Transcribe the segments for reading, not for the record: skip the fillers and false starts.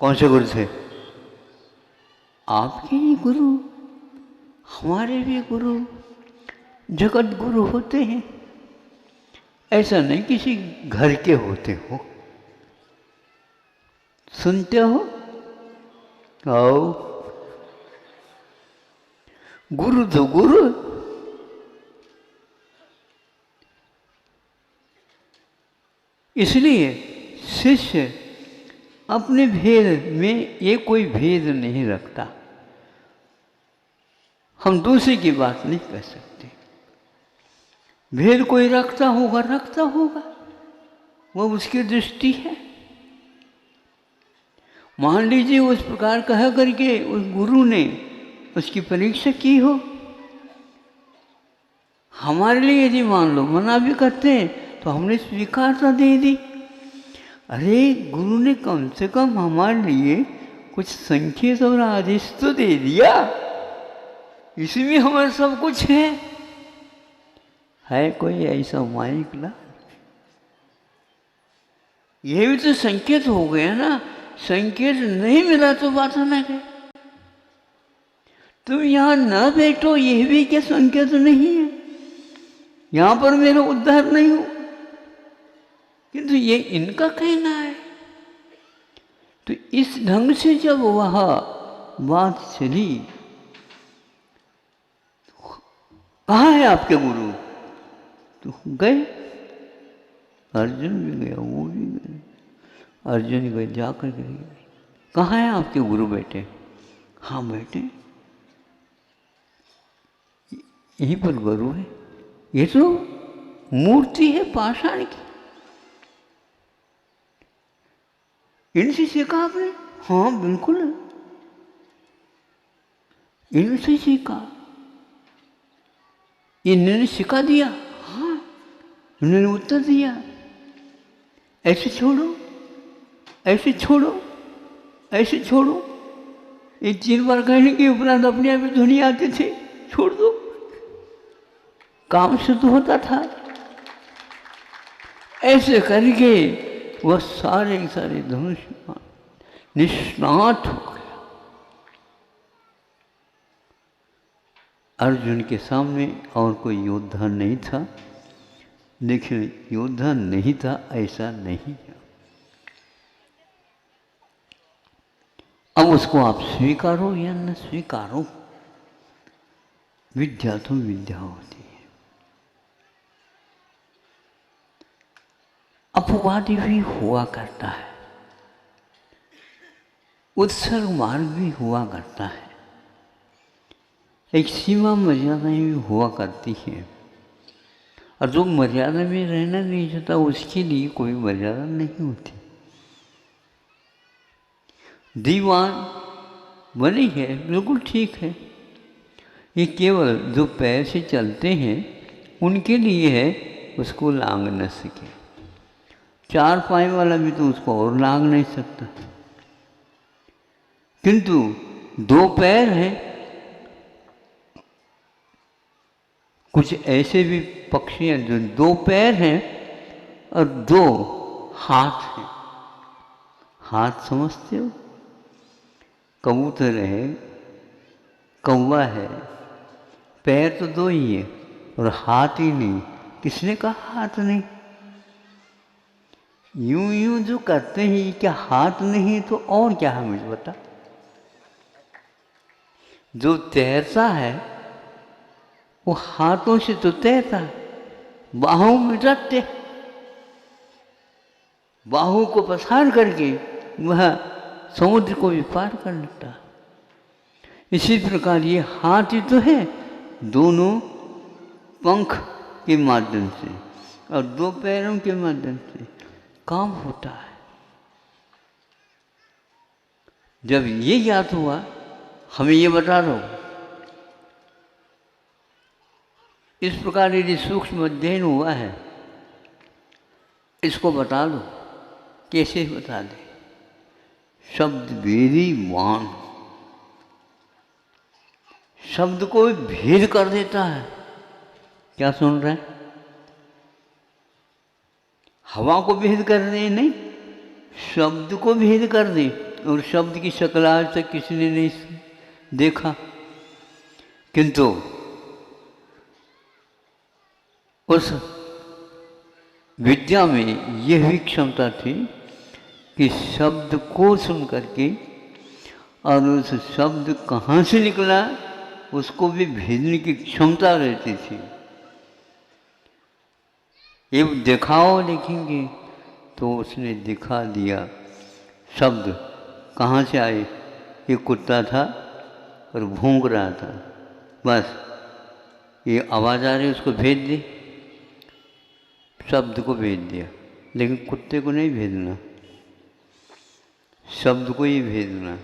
कौन से गुरु थे? आपके ही गुरु, हमारे भी गुरु, जगत गुरु होते हैं। ऐसा नहीं किसी घर के होते हो। सुनते हो? आओ, गुरु तो गुरु। इसलिए शिष्य अपने भेद में ये कोई भेद नहीं रखता। हम दूसरे की बात नहीं कर सकते। भेद कोई रखता होगा, वो उसकी दृष्टि है। मान लीजिए उस प्रकार कह करके उस गुरु ने उसकी परीक्षा की हो, हमारे लिए यदि मान लो मना भी करते हैं तो हमने स्वीकारता दे दी। अरे गुरु ने कम से कम हमारे लिए कुछ संकेत और आदेश तो दे दिया, इसमें हमारा सब कुछ है कोई ऐसा माइक ला? ये भी तो संकेत हो गया ना। संकेत नहीं मिला तो बात ना है। तुम यहां न बैठो, यह भी क्या संकेत नहीं है? यहां पर मेरा उद्धार नहीं हो, किंतु ये इनका कहना है। तो इस ढंग से जब वह बात चली, कहाँ है आपके गुरु? तो गए, अर्जुन भी गया, वो भी गए। अर्जुन गए, जाकर गए, कहाँ है आपके गुरु? बैठे। हाँ बैठे, यहीं पर गुरु है। ये तो मूर्ति है पाषाण की। इनसे सीखा आपने? हाँ बिल्कुल, इनसे सीखा। इन्होंने सिखा दिया? हाँ, उन्होंने उत्तर दिया, ऐसे छोड़ो, ऐसे छोड़ो, ऐसे छोड़ो। ये 3 बार कहने के उपरांत अपने आप ही ध्वनि आते थे, छोड़ दो, काम शुद्ध होता था। ऐसे करके वह सारे धनुष निष्णात हो गया। अर्जुन के सामने और कोई योद्धा नहीं था। देखिए, योद्धा नहीं था ऐसा नहीं है। अब उसको आप स्वीकारो या न स्वीकारो, विद्या तो विद्या होती है। अपवादी भी हुआ करता है, उत्सर्ग मार्ग भी हुआ करता है, एक सीमा मर्यादाएं भी हुआ करती हैं। और जो मर्यादा में रहना नहीं चाहता उसके लिए कोई मर्यादा नहीं होती। दीवान बनी है, बिल्कुल ठीक है। ये केवल जो पैर से चलते हैं उनके लिए है, उसको लांग न सके। 4 पाँव वाला भी तो उसको और लांग नहीं सकता। किंतु 2 पैर हैं, कुछ ऐसे भी पक्षी हैं जो 2 पैर हैं और 2 हाथ हैं। हाथ समझते हो? कबूतर है, कौवा है, पैर तो 2 ही है और हाथ ही नहीं। किसने कहा हाथ नहीं? यूं यूं जो करते हैं, क्या हाथ नहीं तो और क्या है मुझे बता? जो तैरता है वो हाथों से तो तैरता, बाहों में रखते, बाहों को पसार करके वह समुद्र को भी पार कर लेता। इसी प्रकार ये हाथ ही तो है, दोनों पंख के माध्यम से और 2 पैरों के माध्यम से काम होता है। जब ये ज्ञात हुआ, हमें ये बता दो, इस प्रकार यदि सूक्ष्म अध्ययन हुआ है, इसको बता दो। कैसे बता दे? शब्द भेदी वाण, शब्द को भेद कर देता है। क्या सुन रहे हैं? हवा को भेद कर दे नहीं, शब्द को भेद कर दे। और शब्द की शक्ल आज तक किसी ने नहीं देखा, किंतु उस विद्या में यह भी क्षमता थी कि शब्द को सुन करके और उस शब्द कहाँ से निकला उसको भी भेजने की क्षमता रहती थी। ये दिखाओ लिखेंगे तो उसने दिखा दिया शब्द कहाँ से आए। ये कुत्ता था और भौंक रहा था, बस ये आवाज़ आ रही उसको भेज दी, शब्द को भेज दिया। लेकिन कुत्ते को नहीं भेजना, शब्द को ही भेजना।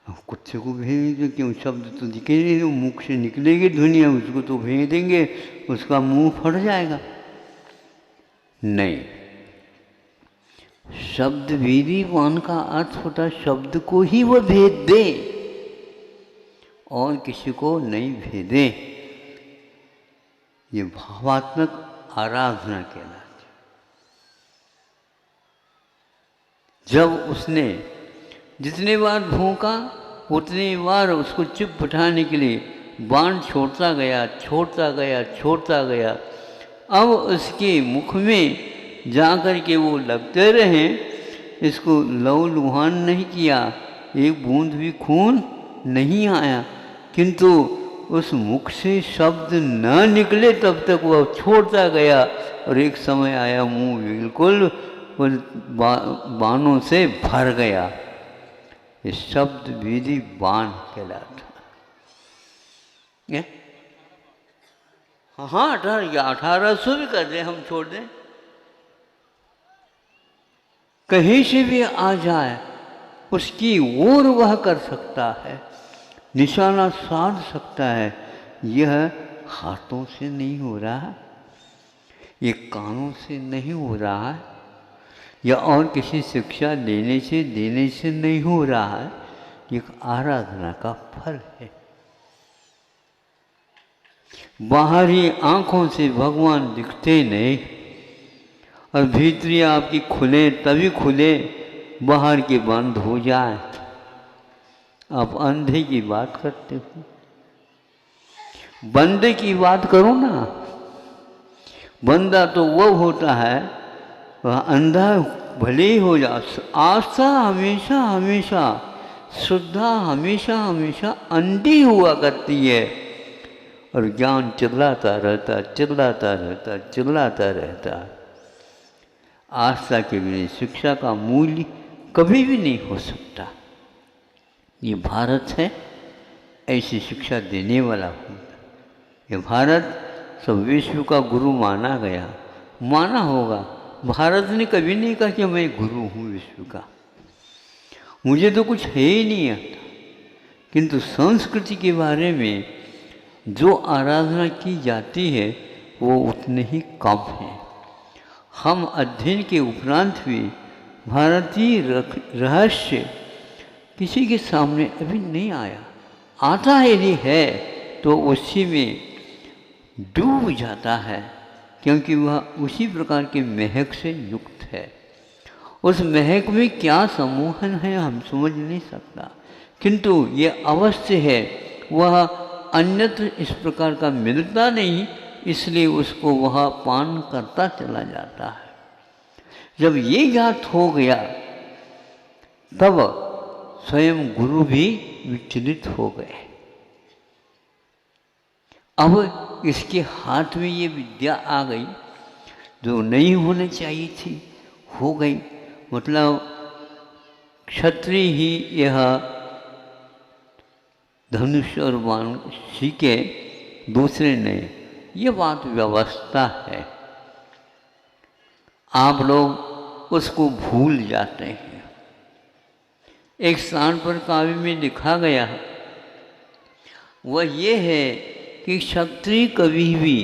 अब कुत्ते को भेजेंगे क्यों, शब्द तो दिखे नहीं, तो मुख से निकलेगी ध्वनि, उसको तो भेज देंगे, उसका मुंह फट जाएगा। नहीं, शब्द वेदीवान का अर्थ होता शब्द को ही वह भेद दे और किसी को नहीं भेदे। ये भावात्मक आराधना कहलाती। जब उसने जितने बार भूखा उतनी बार उसको चुप बिठाने के लिए बाण छोड़ता गया, छोड़ता गया, छोड़ता गया। अब उसके मुख में जाकर के वो लगते रहे, इसको लहू लुहान नहीं किया, एक बूंद भी खून नहीं आया, किंतु उस मुख से शब्द न निकले तब तक वह छोड़ता गया। और एक समय आया मुंह बिल्कुल बाणों से भर गया। ये शब्द विधि बाण कहलाता है। हाँ 1800 भी कर दें, हम छोड़ दें, कहीं से भी आ जाए उसकी ओर वह कर सकता है, निशाना साध सकता है। यह हाथों से नहीं हो रहा, ये कानों से नहीं हो रहा है, या और किसी शिक्षा देने से नहीं हो रहा है। एक आराधना का फल है। बाहरी आंखों से भगवान दिखते नहीं, और भीतरी आपकी खुले तभी खुले, बाहर के बंद हो जाए। आप अंधे की बात करते हो, बंदे की बात करो ना। बंदा तो वो होता है, वह अंधा भले ही हो जा, आस्था हमेशा हमेशा, श्रद्धा हमेशा हमेशा अंधी हुआ करती है, और ज्ञान चिल्लाता रहता, चिल्लाता रहता, चिल्लाता रहता। आस्था के बिना शिक्षा का मूल्य कभी भी नहीं हो सकता। ये भारत है, ऐसी शिक्षा देने वाला होता। ये भारत सब विश्व का गुरु माना गया, माना होगा। भारत ने कभी नहीं कहा कि मैं गुरु हूँ विश्व का, मुझे तो कुछ है ही नहीं आता। किंतु संस्कृति के बारे में जो आराधना की जाती है वो उतने ही कम है। हम अध्ययन के उपरांत भी भारतीय रहस्य किसी के सामने अभी नहीं आया। आता है यदि है तो उसी में डूब जाता है, क्योंकि वह उसी प्रकार के महक से युक्त है। उस महक में क्या सम्मोहन है हम समझ नहीं सकता, किंतु ये अवश्य है वह अन्यत्र इस प्रकार का मिलता नहीं, इसलिए उसको वह पान करता चला जाता है। जब ये ज्ञात हो गया तब स्वयं गुरु भी विचलित हो गए। अब इसके हाथ में ये विद्या आ गई जो नहीं होनी चाहिए थी, हो गई। मतलब क्षत्रिय ही यह धनुष और बाण सीखे, दूसरे नहीं। ये बात व्यवस्था है, आप लोग उसको भूल जाते हैं। एक स्थान पर काव्य में लिखा गया वह ये है कि क्षत्रिय कभी भी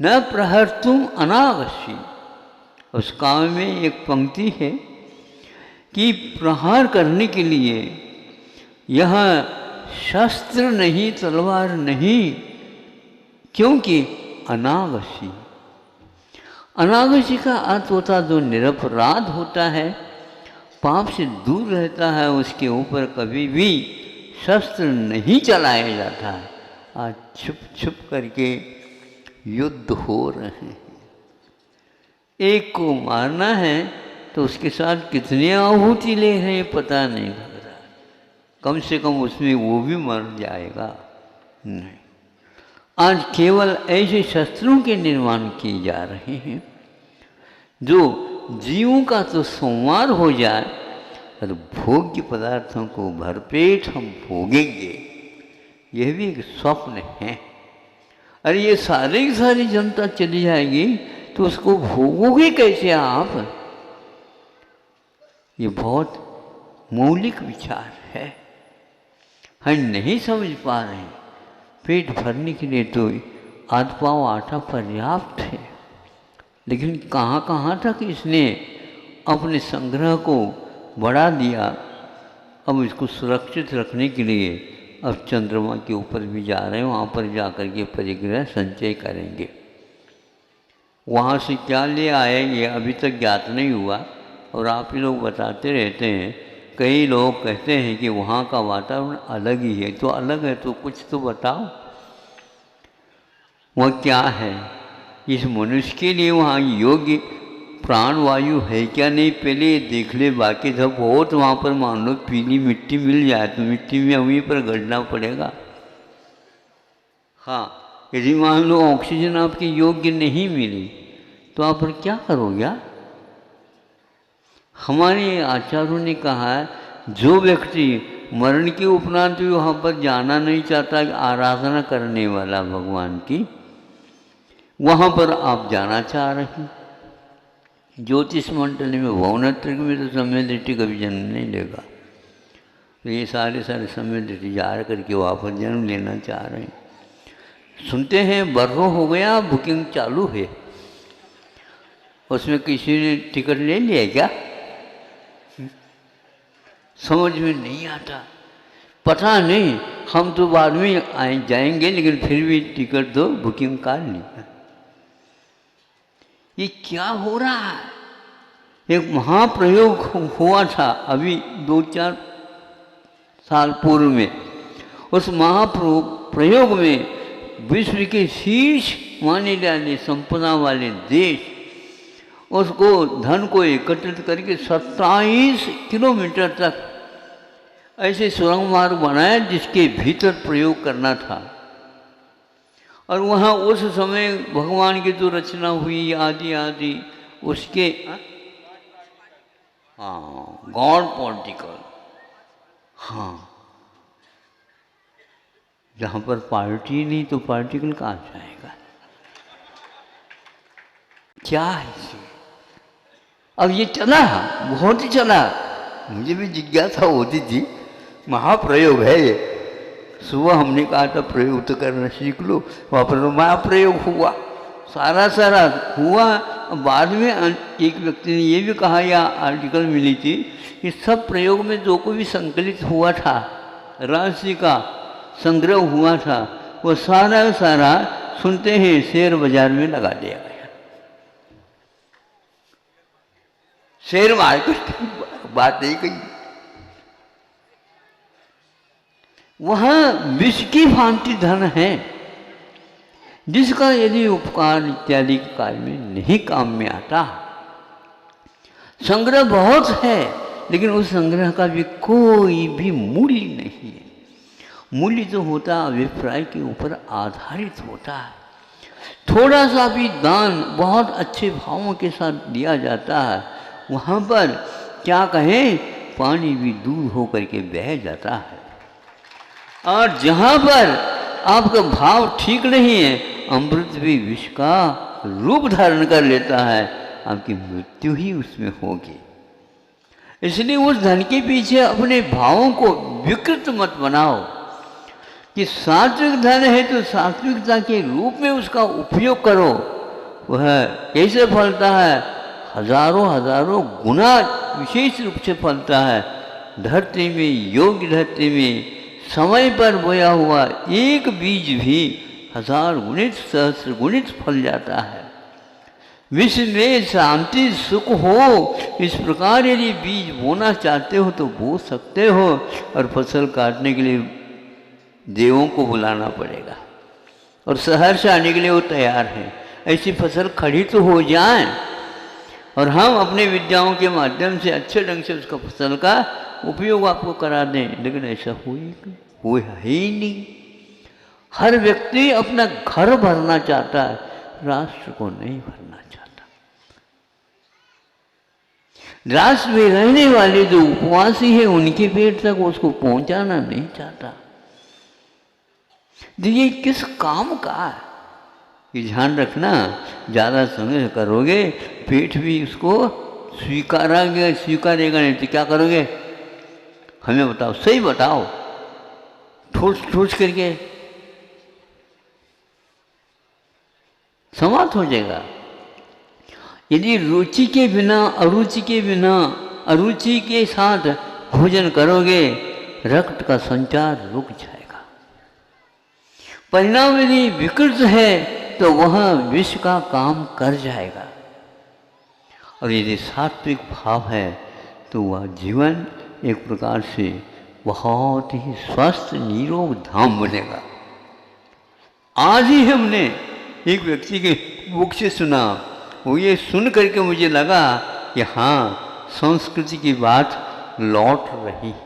न प्रहर्तुम अनावश्यी। उस काव्य में एक पंक्ति है कि प्रहार करने के लिए यह शस्त्र नहीं, तलवार नहीं, क्योंकि अनावश्यी। अनागति का अर्थ होता जो निरपराध होता है, पाप से दूर रहता है, उसके ऊपर कभी भी शस्त्र नहीं चलाया जाता है। आज छुप छुप करके युद्ध हो रहे हैं। एक को मारना है तो उसके साथ कितनी आहुति ले रहे हैं पता नहीं लग रहा। कम से कम उसमें वो भी मर जाएगा। नहीं, आज केवल ऐसे शस्त्रों के निर्माण किए जा रहे हैं जो जीवों का तो संहार हो जाए और भोग्य पदार्थों को भरपेट हम भोगेंगे, यह भी एक स्वप्न है। अरे ये सारी की सारी जनता चली जाएगी तो उसको भोगोगे कैसे आप? ये बहुत मौलिक विचार है, हम नहीं समझ पा रहे हैं। पेट भरने के लिए तो आध पाव आटा पर्याप्त है, लेकिन कहाँ कहाँ तक इसने अपने संग्रह को बढ़ा दिया। अब इसको सुरक्षित रखने के लिए अब चंद्रमा के ऊपर भी जा रहे हैं, वहाँ पर जा कर के परिग्रह संचय करेंगे। वहाँ से क्या ले आएंगे अभी तक ज्ञात नहीं हुआ, और आप ही लोग बताते रहते हैं। कई लोग कहते हैं कि वहाँ का वातावरण अलग ही है। तो अलग है तो कुछ तो बताओ, वह क्या है? इस मनुष्य के लिए वहाँ योग्य प्राणवायु है क्या नहीं, पहले ये देख ले। बाकी सब बहुत वहाँ पर मान लो पीली मिट्टी मिल जाए तो मिट्टी में वहीं पर गड़ना पड़ेगा। हाँ, यदि मान लो ऑक्सीजन आपके योग्य नहीं मिली तो आप पर क्या करोगे? हमारे आचार्यों ने कहा है, जो व्यक्ति मरण के उपरांत भी वहाँ पर जाना नहीं चाहता, आराधना करने वाला भगवान की, वहाँ पर आप जाना चाह रहे हैं। ज्योतिष मंडल में भवनत्र में तो समय दृष्टि कभी जन्म नहीं लेगा, तो ये सारे समय दृष्टि जा करके वहाँ पर जन्म लेना चाह रहे हैं। सुनते हैं बर्रों हो गया, बुकिंग चालू है। उसमें किसी ने टिकट ले लिया क्या? समझ में नहीं आता। पता नहीं, हम तो बाद में आए जाएंगे, लेकिन फिर भी टिकट दो, बुकिंग कर ली। ये क्या हो रहा है? एक महाप्रयोग हुआ था अभी 2-4 साल पूर्व में। उस महाप्रयोग में विश्व के शीर्ष माने जाने संपदा वाले देश उसको धन को एकत्रित करके 27 किलोमीटर तक ऐसे सुरंग मार्ग बनाया जिसके भीतर प्रयोग करना था। और वहाँ उस समय भगवान की जो रचना हुई आदि आदि उसके गॉड पार्टिकल, हाँ, जहाँ पर पार्टी नहीं तो पार्टिकल कहाँ जाएगा? क्या है ये? अब ये चला, बहुत ही चला। मुझे भी जिज्ञासा होती थी, महाप्रयोग है ये। सुबह हमने कहा था प्रयोग तो करना सीख लो, वहाँ पर महाप्रयोग हुआ, सारा हुआ। बाद में एक व्यक्ति ने ये भी कहा, या आर्टिकल मिली थी कि सब प्रयोग में जो कोई भी संकलित हुआ था, राशि का संग्रह हुआ था, वो सारा सुनते हैं शेयर बाजार में लगा दिया गया। शेयर मार्केट की बात नहीं कही। वहाँ विष की भांति धन है जिसका यदि उपकार इत्यादि के कार्य में नहीं काम में आता। संग्रह बहुत है, लेकिन उस संग्रह का भी कोई भी मूल्य नहीं है। मूल्य जो होता है अभिप्राय के ऊपर आधारित होता है। थोड़ा सा भी दान बहुत अच्छे भावों के साथ दिया जाता है, वहाँ पर क्या कहें, पानी भी दूर होकर के बह जाता है। और जहाँ पर आपका भाव ठीक नहीं है, अमृत भी विष का रूप धारण कर लेता है, आपकी मृत्यु ही उसमें होगी। इसलिए उस धन के पीछे अपने भावों को विकृत मत बनाओ कि सात्विक धन है तो सात्विकता के रूप में उसका उपयोग करो। वह कैसे फलता है? हजारों गुना विशेष रूप से फलता है। धरती में, योग्य धरती में समय पर बोया हुआ एक बीज भी 1000 गुणित सहस्र गुणित फल जाता है। विश्व में शांति सुख हो, इस प्रकार यदि बीज बोना चाहते हो तो बो सकते हो, और फसल काटने के लिए देवों को बुलाना पड़ेगा, और शहर से आने के लिए वो तैयार है। ऐसी फसल खड़ी तो हो जाए और हम अपने विद्याओं के माध्यम से अच्छे ढंग से उसका फसल का उपयोग आपको करा दें, लेकिन ऐसा हुआ ही नहीं। हर व्यक्ति अपना घर भरना चाहता है, राष्ट्र को नहीं भरना चाहता। राष्ट्र में रहने वाले जो उपवासी है उनके पेट तक उसको पहुंचाना नहीं चाहता। तो ये किस काम का है? ये ध्यान रखना, ज़्यादा समय करोगे पेट भी उसको स्वीकारेगा नहीं तो क्या करोगे? हमें बताओ, सही बताओ, ठोस ठोस करके समाप्त हो जाएगा। यदि रुचि के बिना, अरुचि के बिना, अरुचि के साथ भोजन करोगे, रक्त का संचार रुक जाएगा। परिणाम यदि विकृत है तो वह विष का काम कर जाएगा, और यदि सात्विक भाव है तो वह जीवन एक प्रकार से बहुत ही स्वस्थ निरोग धाम बनेगा। आज ही हमने एक व्यक्ति के मुख से सुना, वो ये सुन करके मुझे लगा कि हाँ, संस्कृति की बात लौट रही है।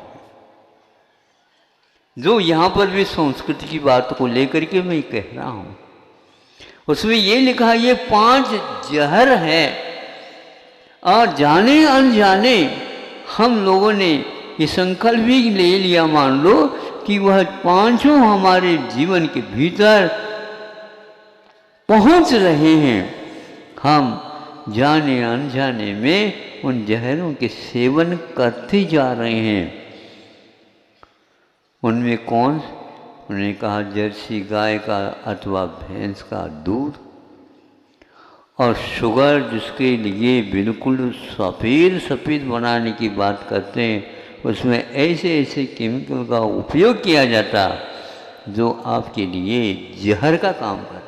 जो यहाँ पर भी संस्कृति की बात को लेकर के मैं कह रहा हूँ, उसमें ये लिखा, ये 5 जहर है, और जाने अनजाने हम लोगों ने ये संकल्प भी ले लिया, मान लो कि वह 5 हमारे जीवन के भीतर पहुंच रहे हैं। हम जाने अनजाने में उन जहरों के सेवन करते जा रहे हैं। उनमें कौन? उन्होंने कहा जर्सी गाय का अथवा भैंस का दूध, और शुगर जिसके लिए बिल्कुल सफ़ेद बनाने की बात करते हैं, उसमें ऐसे ऐसे केमिकल का उपयोग किया जाता जो आपके लिए जहर का काम करता।